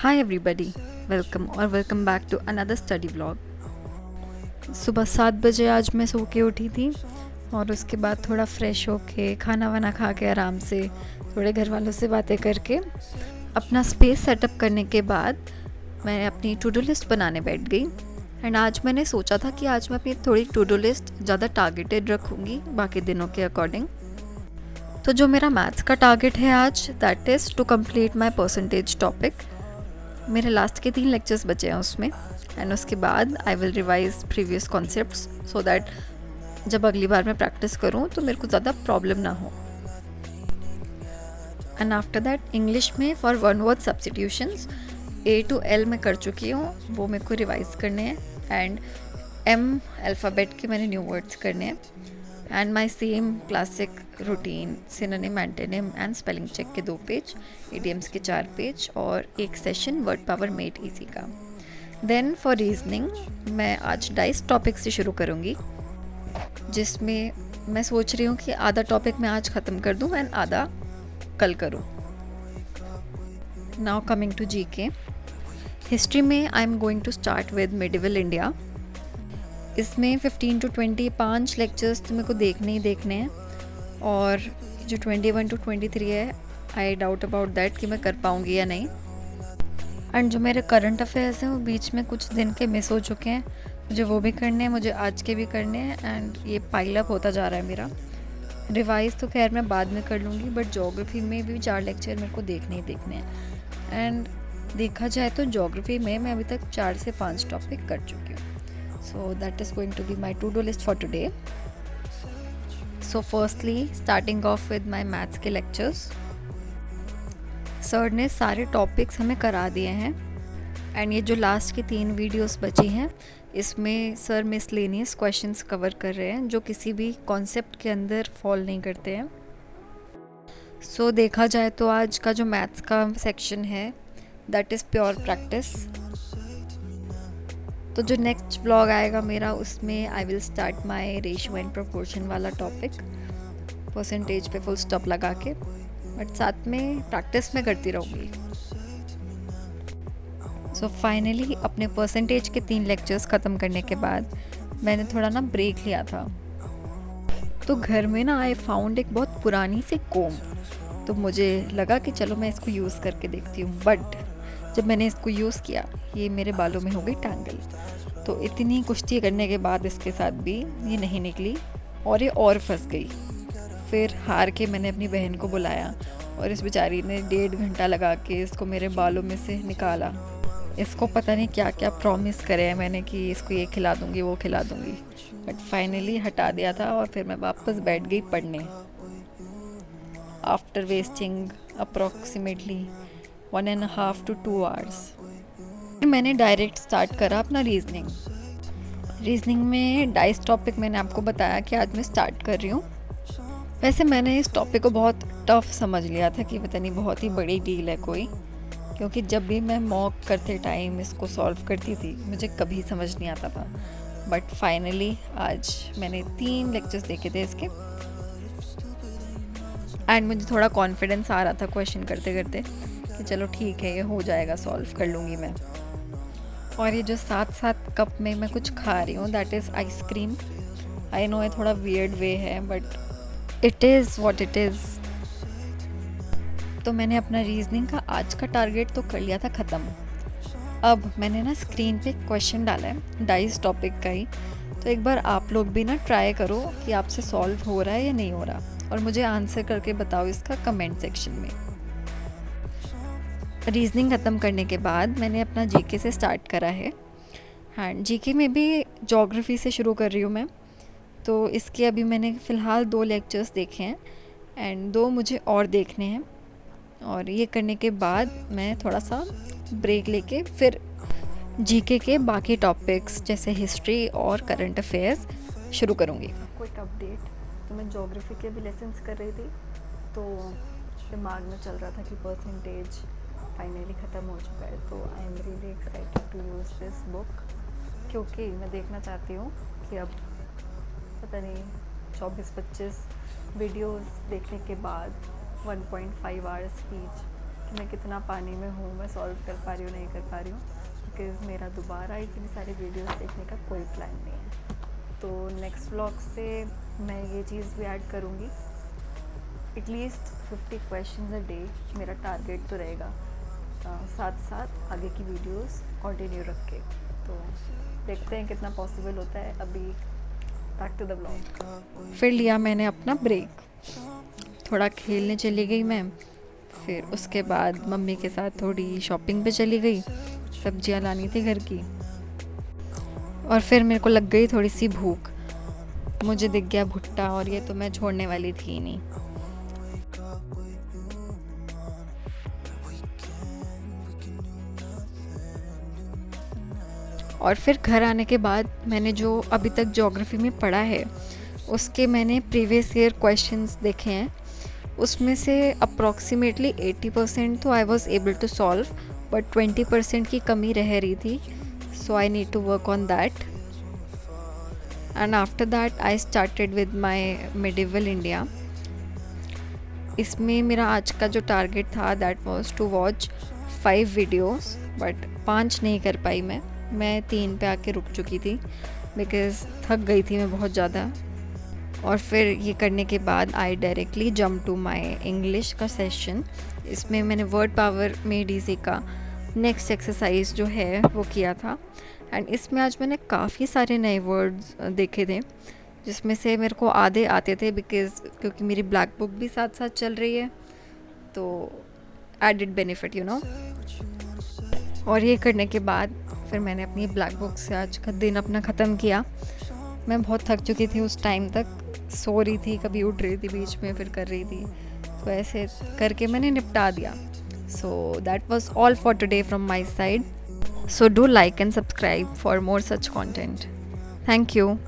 Hi everybody, welcome back to another study vlog। सुबह 7 बजे आज मैं सो के उठी थी और उसके बाद थोड़ा फ्रेश होके खाना वाना खा के आराम से थोड़े घर वालों से बातें करके अपना स्पेस सेटअप करने के बाद मैं अपनी टू डू लिस्ट बनाने बैठ गई। एंड आज मैंने सोचा था कि आज मैं अपनी थोड़ी टू डू लिस्ट ज़्यादा टारगेटेड रखूँगी बाकी दिनों के अकॉर्डिंग। तो जो मेरा मैथ्स का टारगेट है आज, that is to complete my percentage topic. मेरे लास्ट के 3 लेक्चर्स बचे हैं उसमें, एंड उसके बाद I will revise previous concepts so that जब अगली बार मैं प्रैक्टिस करूँ तो मेरे को ज़्यादा प्रॉब्लम ना हो। एंड आफ्टर दैट इंग्लिश में for one word substitutions A to L मैं कर चुकी हूँ, वो मेरे को रिवाइज करने हैं। एंड M अल्फ़ाबेट के मैंने न्यू वर्ड्स करने हैं। And my same classic routine synonym, antonym and spelling check के 2 पेज, इडियम्स के 4 पेज और एक session word power made easy का। देन फॉर रीजनिंग मैं आज डाइस टॉपिक से शुरू करूँगी, जिसमें मैं सोच रही हूँ कि आधा टॉपिक मैं आज ख़त्म कर दूँ एंड आधा कल करूँ। Now coming to GK. History में I am going to start with medieval India. इसमें 15 to 20 5 लेक्चर्स तो मेरे को देखने ही देखने हैं, और जो 21 to 23 है आई डाउट अबाउट दैट कि मैं कर पाऊँगी या नहीं। एंड जो मेरे करंट अफेयर्स हैं वो बीच में कुछ दिन के मिस हो चुके हैं, मुझे वो भी करने हैं, मुझे आज के भी करने हैं, एंड ये पाइल अप होता जा रहा है मेरा। रिवाइज़ तो खैर मैं बाद में कर लूँगी, बट ज्योग्राफी में भी 4 लेक्चर मेरे को देखने ही देखने हैं। एंड देखा जाए तो ज्योग्राफी में मैं अभी तक 4 से 5 टॉपिक कर चुकी हूँ। So that is going to be my to-do list for today. So firstly, starting off with my maths के lectures. सर ने सारे टॉपिक्स हमें करा दिए हैं, एंड ये जो लास्ट की 3 वीडियोस बची हैं इसमें सर मिसलेनियस क्वेश्चंस कवर कर रहे हैं जो किसी भी कॉन्सेप्ट के अंदर फॉल नहीं करते हैं। सो देखा जाए तो आज का जो मैथ्स का सेक्शन है दैट इज़ प्योर प्रैक्टिस। तो जो नेक्स्ट ब्लॉग आएगा मेरा उसमें I will start my ratio and proportion वाला टॉपिक, परसेंटेज पे फुल स्टॉप लगा के, बट साथ में प्रैक्टिस में करती रहूँगी। सो फाइनली अपने परसेंटेज के 3 लेक्चर्स ख़त्म करने के बाद मैंने थोड़ा ना ब्रेक लिया था। तो घर में ना आई फाउंड एक बहुत पुरानी सी कोम, तो मुझे लगा कि चलो मैं इसको यूज़ करके देखती हूँ। बट जब मैंने इसको यूज़ किया ये मेरे बालों में हो गई टैंगल। तो इतनी कुश्ती करने के बाद इसके साथ भी ये नहीं निकली और ये और फंस गई। फिर हार के मैंने अपनी बहन को बुलाया और इस बेचारी ने 1.5 घंटा लगा के इसको मेरे बालों में से निकाला। इसको पता नहीं क्या क्या प्रॉमिस करे हैं मैंने कि इसको ये खिला दूँगी वो खिला दूँगी, बट फाइनली हटा दिया था और फिर मैं वापस बैठ गई पढ़ने after wasting approximately 1.5 to 2 hours। मैंने डायरेक्ट स्टार्ट करा अपना रीजनिंग में डाइस टॉपिक मैंने आपको बताया कि आज मैं स्टार्ट कर रही हूँ। वैसे मैंने इस टॉपिक को बहुत टफ समझ लिया था कि पता नहीं बहुत ही बड़ी डील है कोई, क्योंकि जब भी मैं मॉक करते टाइम इसको सॉल्व करती थी मुझे कभी समझ नहीं आता था। बट फाइनली आज मैंने 3 लेक्चर्स देखे थे इसके, एंड मुझे थोड़ा कॉन्फिडेंस आ रहा था क्वेश्चन करते करते कि चलो ठीक है ये हो जाएगा, सॉल्व कर लूँगी मैं। और ये जो साथ कप में मैं कुछ खा रही हूँ that is ice cream. I know ये थोड़ा वियर्ड वे है but it is what it is. तो मैंने अपना रीजनिंग का आज का टारगेट तो कर लिया था ख़त्म। अब मैंने ना स्क्रीन पे क्वेश्चन डाला है डाइस टॉपिक का ही, तो एक बार आप लोग भी ना ट्राई करो कि आपसे सॉल्व हो रहा है या नहीं हो रहा, और मुझे आंसर करके बताओ इसका कमेंट सेक्शन में। रीजनिंग ख़त्म करने के बाद मैंने अपना जीके से स्टार्ट करा है, एंड जीके में भी ज्योग्राफी से शुरू कर रही हूँ मैं। तो इसके अभी मैंने फ़िलहाल 2 लेक्चर्स देखे हैं एंड 2 मुझे और देखने हैं, और ये करने के बाद मैं थोड़ा सा ब्रेक लेके फिर जीके के बाकी टॉपिक्स जैसे हिस्ट्री और करंट अफेयर्स शुरू करूँगी। क्विक अपडेट, तो मैं ज्योग्राफी के भी लेसन्स कर रही थी, तो दिमाग में चल रहा था कि परसेंटेज फाइनली ख़त्म हो चुका है, तो I am really excited to use this book, क्योंकि मैं देखना चाहती हूँ कि अब पता नहीं 24-25 वीडियोस देखने के बाद 1.5 आवर स्पीच कि मैं कितना पानी में हूँ, मैं सॉल्व कर पा रही हूँ नहीं कर पा रही हूँ, बिकॉज़ मेरा दोबारा इतनी सारी वीडियोस देखने का कोई प्लान नहीं है। तो नेक्स्ट व्लॉग से मैं ये चीज़ भी ऐड करूँगी, एटलीस्ट 50 क्वेश्चंस अ डे मेरा टारगेट तो रहेगा, साथ साथ आगे की वीडियोस कंटिन्यू रख के। तो देखते हैं कितना पॉसिबल होता है। अभी बैक टू द व्लॉग। फिर लिया मैंने अपना ब्रेक, थोड़ा खेलने चली गई मैं, फिर उसके बाद मम्मी के साथ थोड़ी शॉपिंग पे चली गई, सब्जियां लानी थी घर की, और फिर मेरे को लग गई थोड़ी सी भूख, मुझे दिख गया भुट्टा और ये तो मैं छोड़ने वाली थी ही नहीं। और फिर घर आने के बाद मैंने जो अभी तक ज्योग्राफी में पढ़ा है उसके मैंने प्रीवियस ईयर क्वेश्चंस देखे हैं, उसमें से अप्रॉक्सीमेटली 80% तो I was able to solve, but 20% की कमी रह रही थी, so I need to work on that. And after that I started with my medieval India. इसमें मेरा आज का जो टारगेट था that was to watch 5 videos, but 5 नहीं कर पाई मैं 3 पे आके रुक चुकी थी बिकॉज़ थक गई थी मैं बहुत ज़्यादा। और फिर ये करने के बाद I directly jump to my English का सेशन। इसमें मैंने वर्ड पावर में डीसी का नेक्स्ट एक्सरसाइज जो है वो किया था, एंड इसमें आज मैंने काफ़ी सारे नए वर्ड्स देखे थे, जिसमें से मेरे को आधे आते थे क्योंकि मेरी ब्लैक बुक भी साथ साथ चल रही है, तो एडिड बेनिफिट यू नो। और ये करने के बाद फिर मैंने अपनी ब्लैक बुक से आज का दिन अपना ख़त्म किया। मैं बहुत थक चुकी थी उस टाइम तक, सो रही थी, कभी उठ रही थी बीच में फिर कर रही थी, तो ऐसे करके मैंने निपटा दिया। So that was all for today from my side, so do like and subscribe for more such content. Thank you.